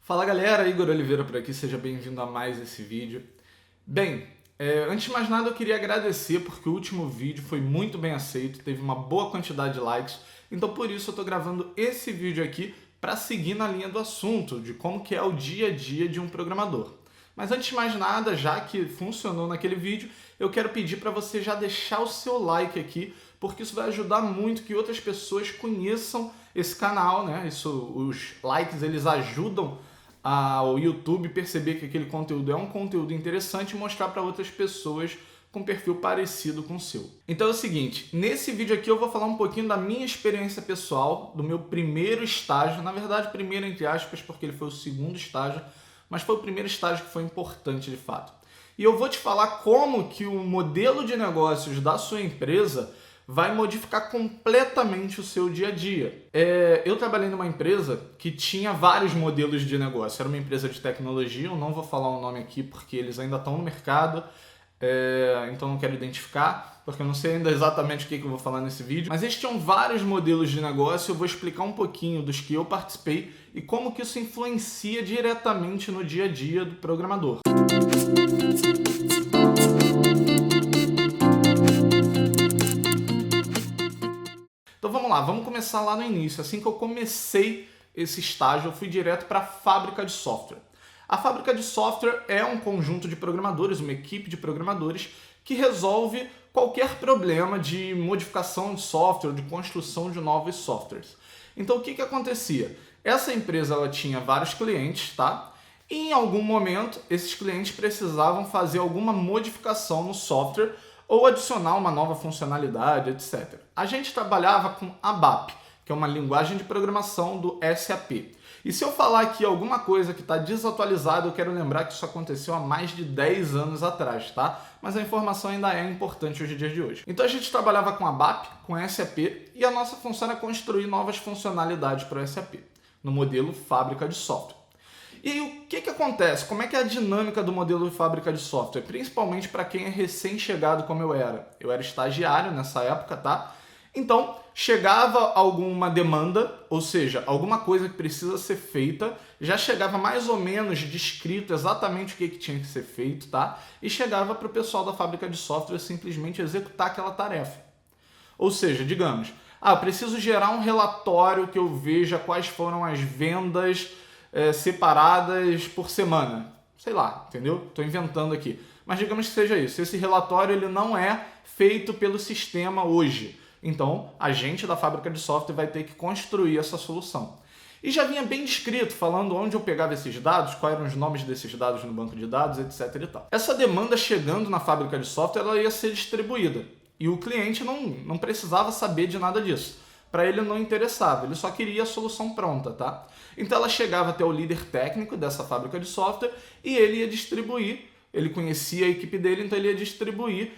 Fala galera, Igor Oliveira por aqui, seja bem-vindo a mais esse vídeo. Bem, antes de mais nada eu queria agradecer porque o último vídeo foi muito bem aceito, teve uma boa quantidade de likes, então por isso eu estou gravando esse vídeo aqui para seguir na linha do assunto, de como que é o dia a dia de um programador. Mas antes de mais nada, já que funcionou naquele vídeo, eu quero pedir para você já deixar o seu like aqui, porque isso vai ajudar muito que outras pessoas conheçam esse canal, né? Os likes eles ajudam ao YouTube perceber que aquele conteúdo é um conteúdo interessante e mostrar para outras pessoas com perfil parecido com o seu. Então é o seguinte, nesse vídeo aqui eu vou falar um pouquinho da minha experiência pessoal, do meu primeiro estágio, na verdade primeiro entre aspas, porque ele foi o segundo estágio, mas foi o primeiro estágio que foi importante de fato. E eu vou te falar como que o modelo de negócios da sua empresa vai modificar completamente o seu dia a dia. Eu trabalhei numa empresa que tinha vários modelos de negócio. Era uma empresa de tecnologia, eu não vou falar o nome aqui porque eles ainda estão no mercado, então não quero identificar, porque eu não sei ainda exatamente o que eu vou falar nesse vídeo. Mas eles tinham vários modelos de negócio, eu vou explicar um pouquinho dos que eu participei e como que isso influencia diretamente no dia a dia do programador. Então vamos lá, vamos começar lá no início. Assim que eu comecei esse estágio, eu fui direto para a fábrica de software. A fábrica de software é um conjunto de programadores, uma equipe de programadores que resolve qualquer problema de modificação de software, de construção de novos softwares. Então o que acontecia? Essa empresa ela tinha vários clientes, tá? E em algum momento esses clientes precisavam fazer alguma modificação no software ou adicionar uma nova funcionalidade, etc. A gente trabalhava com ABAP, que é uma linguagem de programação do SAP. E se eu falar aqui alguma coisa que está desatualizada, eu quero lembrar que isso aconteceu há mais de 10 anos atrás, tá? Mas a informação ainda é importante hoje em dia de hoje. Então a gente trabalhava com ABAP, com SAP, e a nossa função era construir novas funcionalidades para o SAP, no modelo fábrica de software. E aí, o que acontece? Como é que é a dinâmica do modelo de fábrica de software? Principalmente para quem é recém-chegado como eu era. Eu era estagiário nessa época, tá? Então, chegava alguma demanda, ou seja, alguma coisa que precisa ser feita, já chegava mais ou menos descrito exatamente o que tinha que ser feito, tá? E chegava para o pessoal da fábrica de software simplesmente executar aquela tarefa. Ou seja, digamos, eu preciso gerar um relatório que eu veja quais foram as vendas separadas por semana. Sei lá, entendeu? Estou inventando aqui. Mas digamos que seja isso. Esse relatório ele não é feito pelo sistema hoje. Então, a gente da fábrica de software vai ter que construir essa solução. E já vinha bem descrito, falando onde eu pegava esses dados, quais eram os nomes desses dados no banco de dados, etc. e tal. Essa demanda chegando na fábrica de software ela ia ser distribuída. E o cliente não precisava saber de nada disso. Para ele não interessava, ele só queria a solução pronta, tá? Então ela chegava até o líder técnico dessa fábrica de software e ele ia distribuir, ele conhecia a equipe dele, então ele ia distribuir,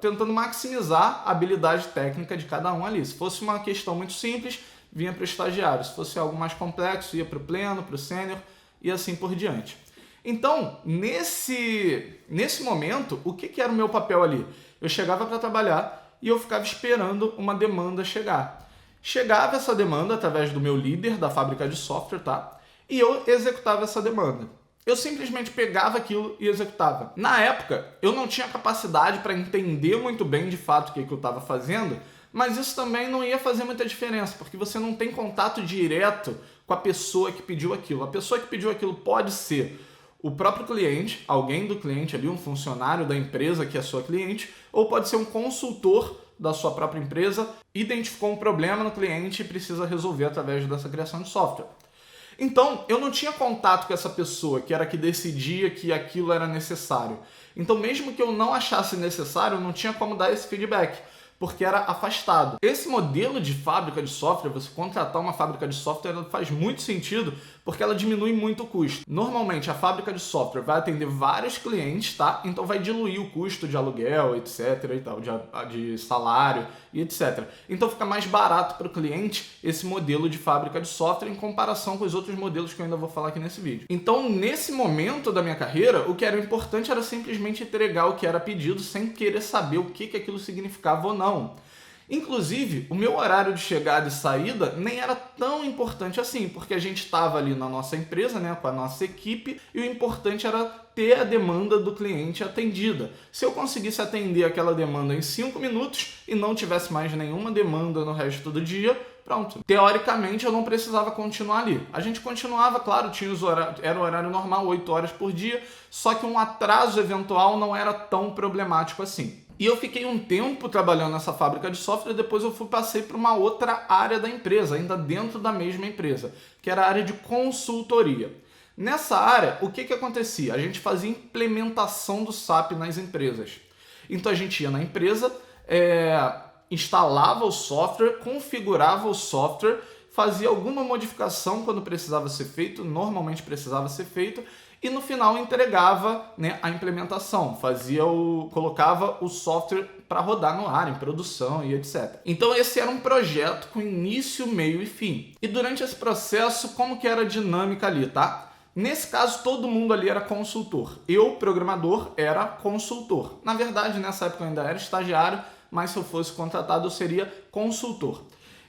tentando maximizar a habilidade técnica de cada um ali. Se fosse uma questão muito simples, vinha para o estagiário. Se fosse algo mais complexo, ia para o pleno, para o sênior e assim por diante. Então, nesse momento, o que era o meu papel ali? Eu chegava para trabalhar e eu ficava esperando uma demanda chegar. Chegava essa demanda através do meu líder da fábrica de software, tá? E eu executava essa demanda. Eu simplesmente pegava aquilo e executava. Na época, eu não tinha capacidade para entender muito bem de fato o que eu estava fazendo, mas isso também não ia fazer muita diferença, porque você não tem contato direto com a pessoa que pediu aquilo. A pessoa que pediu aquilo pode ser o próprio cliente, alguém do cliente ali, um funcionário da empresa que é sua cliente, ou pode ser um consultor da sua própria empresa, identificou um problema no cliente e precisa resolver através dessa criação de software. Então, eu não tinha contato com essa pessoa, que era que decidia que aquilo era necessário. Então, mesmo que eu não achasse necessário, eu não tinha como dar esse feedback, porque era afastado. Esse modelo de fábrica de software, você contratar uma fábrica de software, ela faz muito sentido, porque ela diminui muito o custo. Normalmente, a fábrica de software vai atender vários clientes, tá? Então vai diluir o custo de aluguel, etc. e tal, de salário e etc. Então fica mais barato para o cliente esse modelo de fábrica de software em comparação com os outros modelos que eu ainda vou falar aqui nesse vídeo. Então, nesse momento da minha carreira, o que era importante era simplesmente entregar o que era pedido sem querer saber o que aquilo significava ou não. Inclusive, o meu horário de chegada e saída nem era tão importante assim, porque a gente estava ali na nossa empresa, né, com a nossa equipe, e o importante era ter a demanda do cliente atendida. Se eu conseguisse atender aquela demanda em 5 minutos e não tivesse mais nenhuma demanda no resto do dia, pronto. Teoricamente, eu não precisava continuar ali. A gente continuava, claro, tinha era o horário normal, 8 horas por dia, só que um atraso eventual não era tão problemático assim. E eu fiquei um tempo trabalhando nessa fábrica de software, depois eu passei para uma outra área da empresa, ainda dentro da mesma empresa, que era a área de consultoria. Nessa área, o que acontecia? A gente fazia implementação do SAP nas empresas. Então a gente ia na empresa, instalava o software, configurava o software, fazia alguma modificação quando precisava ser feito, normalmente precisava ser feito, e no final entregava, né, a implementação, colocava o software para rodar no ar, em produção e etc. Então esse era um projeto com início, meio e fim. E durante esse processo, como que era a dinâmica ali, tá? Nesse caso, todo mundo ali era consultor. Eu, programador, era consultor. Na verdade, nessa época eu ainda era estagiário, mas se eu fosse contratado, eu seria consultor.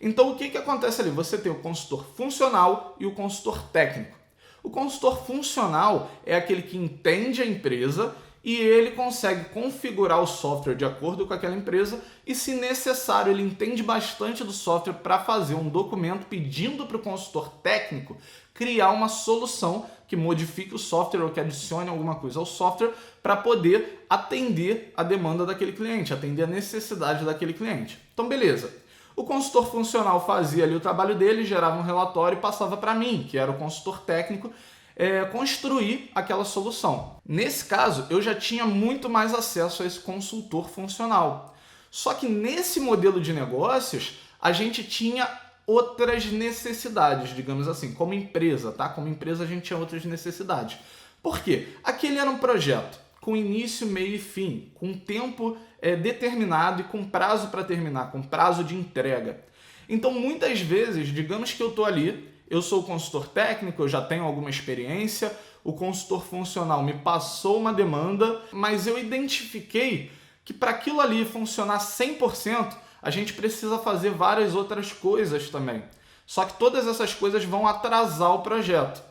Então o que acontece ali? Você tem o consultor funcional e o consultor técnico. O consultor funcional é aquele que entende a empresa e ele consegue configurar o software de acordo com aquela empresa e, se necessário, ele entende bastante do software para fazer um documento pedindo para o consultor técnico criar uma solução que modifique o software ou que adicione alguma coisa ao software para poder atender a demanda daquele cliente, atender a necessidade daquele cliente. Então, beleza. O consultor funcional fazia ali o trabalho dele, gerava um relatório e passava para mim, que era o consultor técnico, construir aquela solução. Nesse caso, eu já tinha muito mais acesso a esse consultor funcional. Só que nesse modelo de negócios, a gente tinha outras necessidades, digamos assim, como empresa, tá? Como empresa a gente tinha outras necessidades. Por quê? Aquele era um projeto com início, meio e fim, com tempo determinado e com prazo para terminar, com prazo de entrega. Então, muitas vezes, digamos que eu estou ali, eu sou o consultor técnico, eu já tenho alguma experiência, o consultor funcional me passou uma demanda, mas eu identifiquei que para aquilo ali funcionar 100%, a gente precisa fazer várias outras coisas também. Só que todas essas coisas vão atrasar o projeto.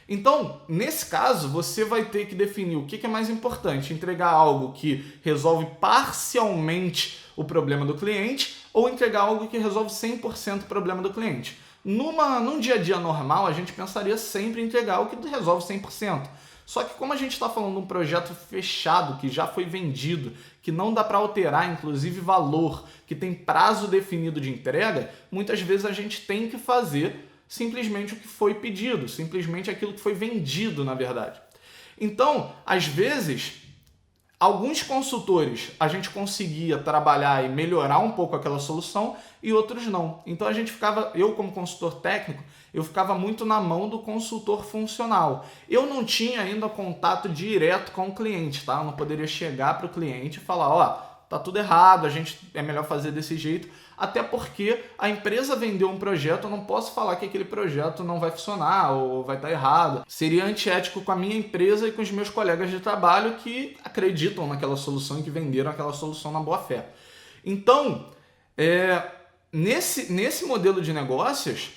Então, nesse caso, você vai ter que definir o que é mais importante, entregar algo que resolve parcialmente o problema do cliente ou entregar algo que resolve 100% o problema do cliente. Num dia a dia normal, a gente pensaria sempre em entregar algo que resolve 100%. Só que como a gente está falando de um projeto fechado, que já foi vendido, que não dá para alterar, inclusive valor, que tem prazo definido de entrega, muitas vezes a gente tem que fazer simplesmente o que foi pedido, simplesmente aquilo que foi vendido, na verdade. Então, às vezes, alguns consultores a gente conseguia trabalhar e melhorar um pouco aquela solução e outros não. Então eu como consultor técnico, eu ficava muito na mão do consultor funcional. Eu não tinha ainda contato direto com o cliente, tá? Eu não poderia chegar para o cliente e falar, ó, tá tudo errado, é melhor fazer desse jeito. Até porque a empresa vendeu um projeto, eu não posso falar que aquele projeto não vai funcionar ou vai estar errado. Seria antiético com a minha empresa e com os meus colegas de trabalho que acreditam naquela solução e que venderam aquela solução na boa fé. Então, nesse modelo de negócios,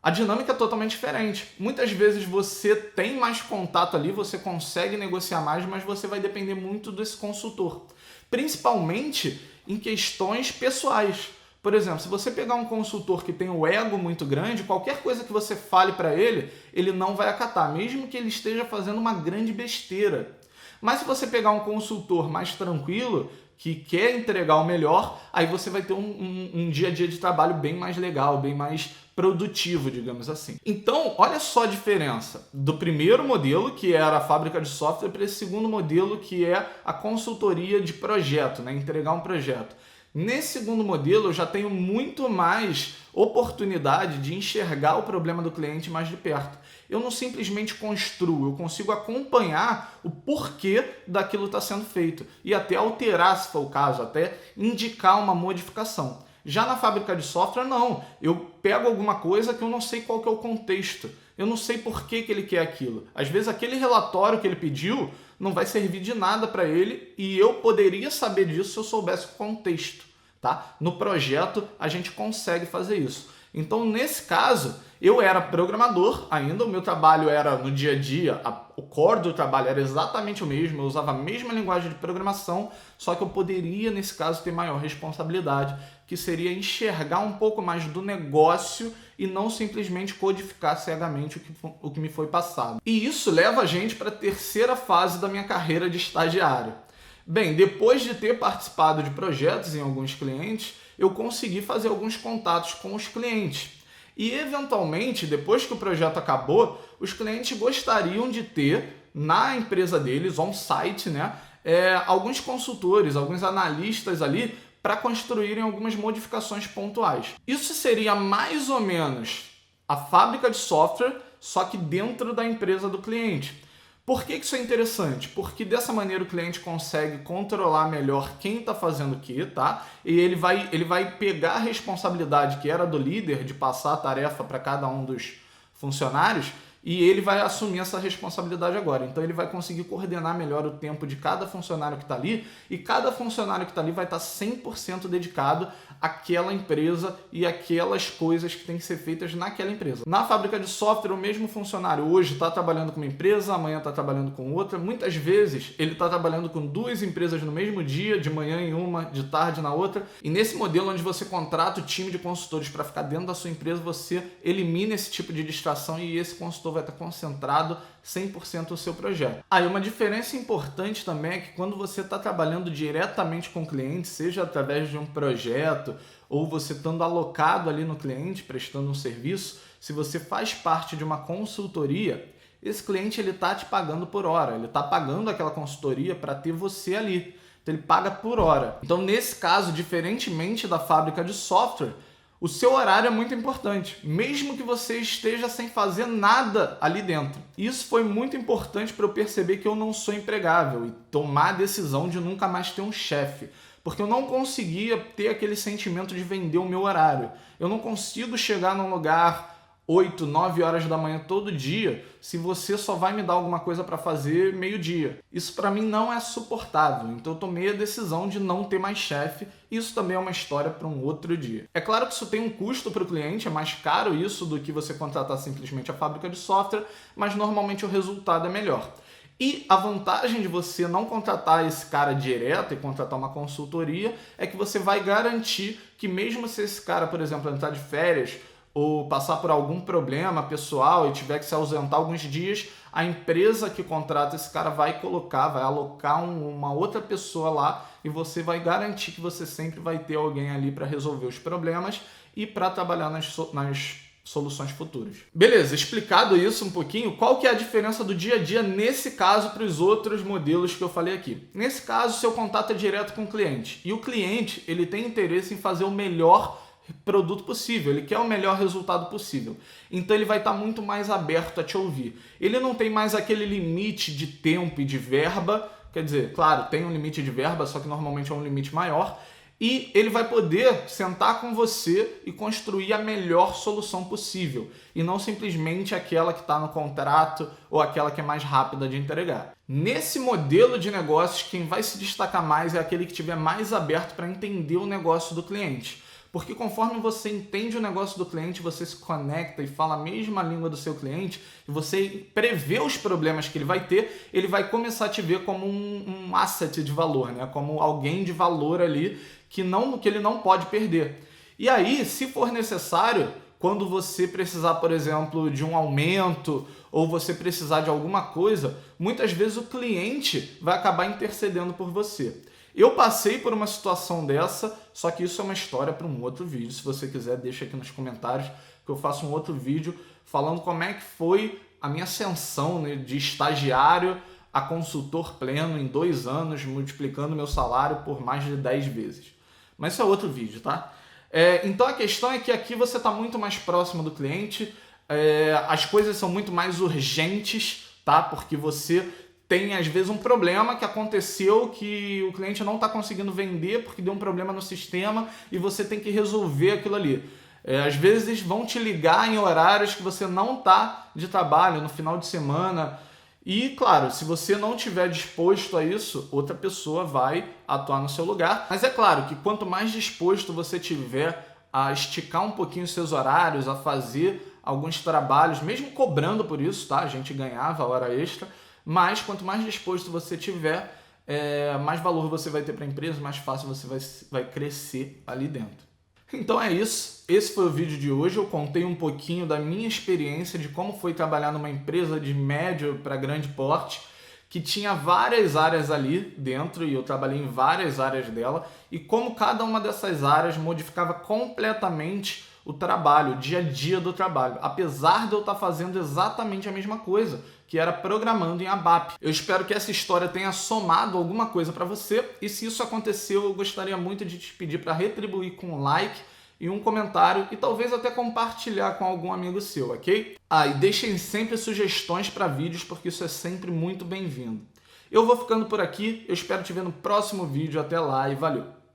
a dinâmica é totalmente diferente. Muitas vezes você tem mais contato ali, você consegue negociar mais, mas você vai depender muito desse consultor. Principalmente em questões pessoais. Por exemplo, se você pegar um consultor que tem o ego muito grande, qualquer coisa que você fale para ele, ele não vai acatar, mesmo que ele esteja fazendo uma grande besteira. Mas se você pegar um consultor mais tranquilo, que quer entregar o melhor, aí você vai ter um dia a dia de trabalho bem mais legal, bem mais produtivo, digamos assim. Então, olha só a diferença do primeiro modelo, que era a fábrica de software, para esse segundo modelo, que é a consultoria de projeto, né? Entregar um projeto. Nesse segundo modelo, eu já tenho muito mais oportunidade de enxergar o problema do cliente mais de perto. Eu não simplesmente construo, eu consigo acompanhar o porquê daquilo está sendo feito e até alterar, se for o caso, até indicar uma modificação. Já na fábrica de software, não. Eu pego alguma coisa que eu não sei qual que é o contexto. Eu não sei por que ele quer aquilo. Às vezes aquele relatório que ele pediu não vai servir de nada para ele e eu poderia saber disso se eu soubesse o contexto. tá? No projeto a gente consegue fazer isso. Então, nesse caso, eu era programador ainda, o meu trabalho era no dia a dia, o core do trabalho era exatamente o mesmo, eu usava a mesma linguagem de programação, só que eu poderia, nesse caso, ter maior responsabilidade, que seria enxergar um pouco mais do negócio e não simplesmente codificar cegamente o que me foi passado. E isso leva a gente para a terceira fase da minha carreira de estagiário. Bem, depois de ter participado de projetos em alguns clientes, eu consegui fazer alguns contatos com os clientes. E, eventualmente, depois que o projeto acabou, os clientes gostariam de ter, na empresa deles, on-site, né, alguns consultores, alguns analistas ali, para construírem algumas modificações pontuais. Isso seria mais ou menos a fábrica de software, só que dentro da empresa do cliente. Por que isso é interessante? Porque dessa maneira o cliente consegue controlar melhor quem está fazendo o que, tá? E ele vai pegar a responsabilidade que era do líder de passar a tarefa para cada um dos funcionários e ele vai assumir essa responsabilidade agora. Então ele vai conseguir coordenar melhor o tempo de cada funcionário que está ali e cada funcionário que está ali vai estar 100% dedicado àquela empresa e aquelas coisas que têm que ser feitas naquela empresa. Na fábrica de software, o mesmo funcionário hoje está trabalhando com uma empresa, amanhã está trabalhando com outra. Muitas vezes ele está trabalhando com duas empresas no mesmo dia, de manhã em uma, de tarde na outra. E nesse modelo onde você contrata o time de consultores para ficar dentro da sua empresa, você elimina esse tipo de distração e esse consultor vai estar concentrado 100% no seu projeto. Aí uma diferença importante também é que quando você está trabalhando diretamente com o cliente, seja através de um projeto ou você estando alocado ali no cliente, prestando um serviço, se você faz parte de uma consultoria, esse cliente ele está te pagando por hora, ele está pagando aquela consultoria para ter você ali. Então ele paga por hora. Então nesse caso, diferentemente da fábrica de software, o seu horário é muito importante, mesmo que você esteja sem fazer nada ali dentro. Isso foi muito importante para eu perceber que eu não sou empregável e tomar a decisão de nunca mais ter um chefe, porque eu não conseguia ter aquele sentimento de vender o meu horário. Eu não consigo chegar num lugar 8, 9 horas da manhã todo dia se você só vai me dar alguma coisa para fazer meio-dia. Isso para mim não é suportável, então eu tomei a decisão de não ter mais chefe. Isso também é uma história para um outro dia. É claro que isso tem um custo para o cliente, é mais caro isso do que você contratar simplesmente a fábrica de software, mas normalmente o resultado é melhor. E a vantagem de você não contratar esse cara direto e contratar uma consultoria é que você vai garantir que mesmo se esse cara, por exemplo, entrar de férias ou passar por algum problema pessoal e tiver que se ausentar alguns dias, a empresa que contrata esse cara vai alocar uma outra pessoa lá e você vai garantir que você sempre vai ter alguém ali para resolver os problemas e para trabalhar nas soluções futuras. Beleza, explicado isso um pouquinho, qual que é a diferença do dia a dia nesse caso para os outros modelos que eu falei aqui? Nesse caso, seu contato é direto com o cliente e o cliente ele tem interesse em fazer o melhor produto possível, ele quer o melhor resultado possível. Então ele vai estar muito mais aberto a te ouvir. Ele não tem mais aquele limite de tempo e de verba, quer dizer, claro, tem um limite de verba, só que normalmente é um limite maior, e ele vai poder sentar com você e construir a melhor solução possível, e não simplesmente aquela que está no contrato ou aquela que é mais rápida de entregar. Nesse modelo de negócios, quem vai se destacar mais é aquele que estiver mais aberto para entender o negócio do cliente. Porque conforme você entende o negócio do cliente, você se conecta e fala a mesma língua do seu cliente, e você prevê os problemas que ele vai ter, ele vai começar a te ver como um asset de valor, né? Como alguém de valor ali que ele não pode perder. E aí, se for necessário, quando você precisar, por exemplo, de um aumento ou você precisar de alguma coisa, muitas vezes o cliente vai acabar intercedendo por você. Eu passei por uma situação dessa, só que isso é uma história para um outro vídeo. Se você quiser, deixa aqui nos comentários que eu faço um outro vídeo falando como é que foi a minha ascensão, né, de estagiário a consultor pleno em 2 anos, multiplicando meu salário por mais de 10 vezes. Mas isso é outro vídeo, tá? Então a questão é que aqui você está muito mais próximo do cliente, as coisas são muito mais urgentes, tá? Porque você tem, às vezes, um problema que aconteceu que o cliente não está conseguindo vender porque deu um problema no sistema e você tem que resolver aquilo ali. Às vezes vão te ligar em horários que você não está de trabalho, no final de semana, E, claro, se você não estiver disposto a isso, outra pessoa vai atuar no seu lugar. Mas é claro que quanto mais disposto você tiver a esticar um pouquinho os seus horários, a fazer alguns trabalhos, mesmo cobrando por isso, tá? A gente ganhava hora extra, mas quanto mais disposto você tiver, mais valor você vai ter para a empresa, mais fácil você vai crescer ali dentro. Então é isso, esse foi o vídeo de hoje. Eu contei um pouquinho da minha experiência de como foi trabalhar numa empresa de médio para grande porte, que tinha várias áreas ali dentro e eu trabalhei em várias áreas dela, e como cada uma dessas áreas modificava completamente o trabalho, o dia a dia do trabalho, apesar de eu estar fazendo exatamente a mesma coisa, que era programando em ABAP. Eu espero que essa história tenha somado alguma coisa para você, e se isso aconteceu, eu gostaria muito de te pedir para retribuir com um like e um comentário, e talvez até compartilhar com algum amigo seu, ok? E deixem sempre sugestões para vídeos, porque isso é sempre muito bem-vindo. Eu vou ficando por aqui, eu espero te ver no próximo vídeo, até lá e valeu!